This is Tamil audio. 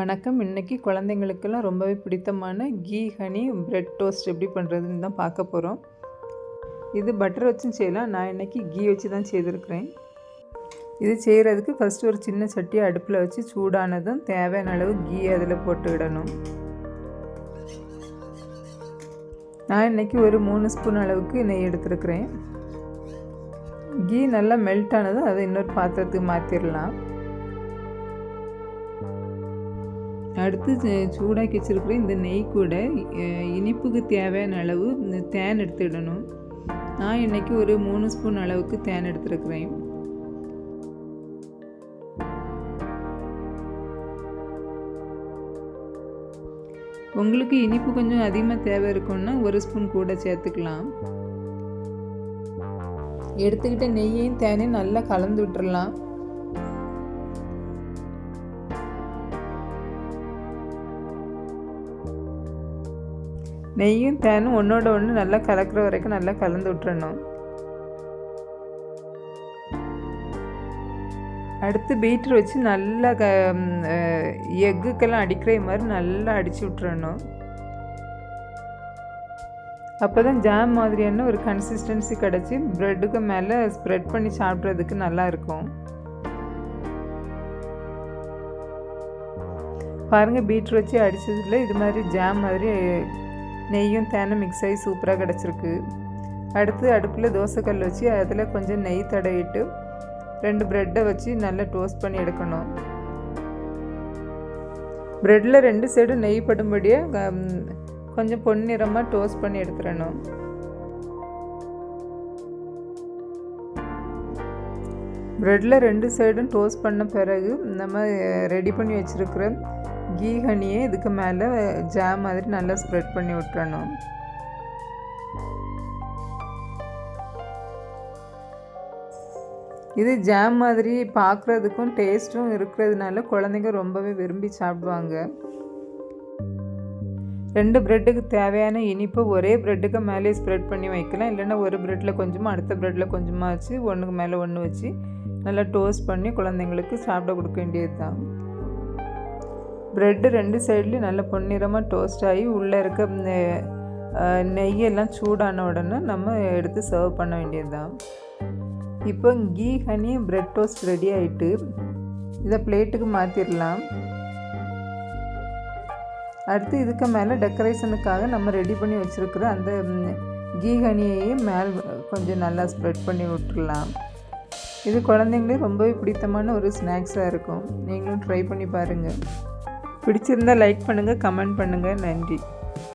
வணக்கம். இன்றைக்கி குழந்தைங்களுக்கெல்லாம் ரொம்பவே பிடித்தமான கீ ஹனி பிரெட் டோஸ்ட் எப்படி பண்ணுறதுன்னு தான் பார்க்க போகிறோம். இது பட்டர் வச்சும் செய்யலாம். நான் இன்றைக்கி கீ வச்சு தான் செய்திருக்கிறேன். இது செய்கிறதுக்கு ஃபஸ்ட்டு ஒரு சின்ன சட்டியை அடுப்பில் வச்சு சூடானதும் தேவையான அளவு கீ அதில் போட்டுவிடணும். நான் இன்றைக்கி ஒரு 3 ஸ்பூன் அளவுக்கு நெய் எடுத்துருக்கிறேன். கீ நல்லா மெல்ட் ஆனதும் அதை இன்னொரு பாத்திரத்துக்கு மாற்றிடலாம். அடுத்து சூடாக்கி வச்சுருக்கிற இந்த நெய் கூட இனிப்புக்கு தேவையான அளவு தேன் எடுத்துடணும். நான் இன்றைக்கி ஒரு 3 ஸ்பூன் அளவுக்கு தேன் எடுத்துருக்கிறேன். உங்களுக்கு இனிப்பு கொஞ்சம் அதிகமாக தேவை இருக்குன்னா 1 ஸ்பூன் கூட சேர்த்துக்கலாம். எடுத்துக்கிட்ட நெய்யையும் தேனையும் நல்லா கலந்து விட்டுறலாம். நெய்யும் தேனும் ஒன்றோட ஒன்று நல்லா கலக்கிற வரைக்கும் நல்லா கலந்து விட்டுறணும். அடுத்து பீட்டர் வச்சு நல்லா எக்குக்கெல்லாம் அடிக்கிற மாதிரி நல்லா அடித்து விட்டுறணும். அப்போ தான் ஜாம் மாதிரியான ஒரு கன்சிஸ்டன்சி கிடச்சி ப்ரெட்டுக்கு மேலே ஸ்ப்ரெட் பண்ணி சாப்பிட்றதுக்கு நல்லா இருக்கும். பாருங்கள், பீட்டர் வச்சு அடித்ததில் இது மாதிரி ஜாம் மாதிரி நெய்யும் தேனும் மிக்ஸ் ஆகி சூப்பராக கிடச்சிருக்கு. அடுத்து அடுப்பில் தோசைக்கல் வச்சு அதில் கொஞ்சம் நெய் தடவிட்டு 2 ப்ரெட்டை வச்சு நல்லா டோஸ்ட் பண்ணி எடுக்கணும். ப்ரெட்டில் 2 சைடும் நெய் படும்படியே கொஞ்சம் பொன்னிறமாக டோஸ்ட் பண்ணி எடுத்துடணும். ப்ரெட்டில் 2 சைடும் டோஸ்ட் பண்ண பிறகு நம்ம ரெடி பண்ணி வச்சுருக்கிற கீ ஹனியை இதுக்கு மேலே ஜாம் மாதிரி நல்லா ஸ்ப்ரெட் பண்ணி விட்டுறணும். இது ஜாம் மாதிரி பார்க்குறதுக்கும் டேஸ்ட்டும் இருக்கிறதுனால குழந்தைங்க ரொம்பவே விரும்பி சாப்பிடுவாங்க. 2 ப்ரெட்டுக்கு தேவையான இனிப்பை ஒரே ப்ரெட்டுக்கு மேலே ஸ்ப்ரெட் பண்ணி வைக்கலாம். இல்லைன்னா ஒரு ப்ரெட்டில் கொஞ்சமாக அடுத்த ப்ரெட்டில் கொஞ்சமாக வச்சு ஒன்றுக்கு மேலே ஒன்று வச்சு நல்லா டோஸ்ட் பண்ணி குழந்தைங்களுக்கு சாப்பிட கொடுக்க வேண்டியது தான். ப்ரெட்டு 2 சைட்லேயும் நல்ல பொன்னிறமாக டோஸ்ட் ஆகி உள்ளே இருக்க நெய்யெல்லாம் சூடான உடனே நம்ம எடுத்து சர்வ் பண்ண வேண்டியது தான். இப்போ ghee honey bread toast ready ஆகிட்டு இதை பிளேட்டுக்கு மாற்றிடலாம். அடுத்து இதுக்கு மேலே டெக்கரேஷனுக்காக நம்ம ரெடி பண்ணி வச்சுருக்கிற அந்த கீ ஹனியையும் மேலே கொஞ்சம் நல்லா ஸ்ப்ரெட் பண்ணி விட்டுடலாம். இது குழந்தைங்களுக்கு ரொம்பவே பிடித்தமான ஒரு ஸ்நாக்ஸாக இருக்கும். நீங்களும் ட்ரை பண்ணி பாருங்கள். பிடிச்சிருந்தால் லைக் பண்ணுங்கள், கமெண்ட் பண்ணுங்கள். நன்றி.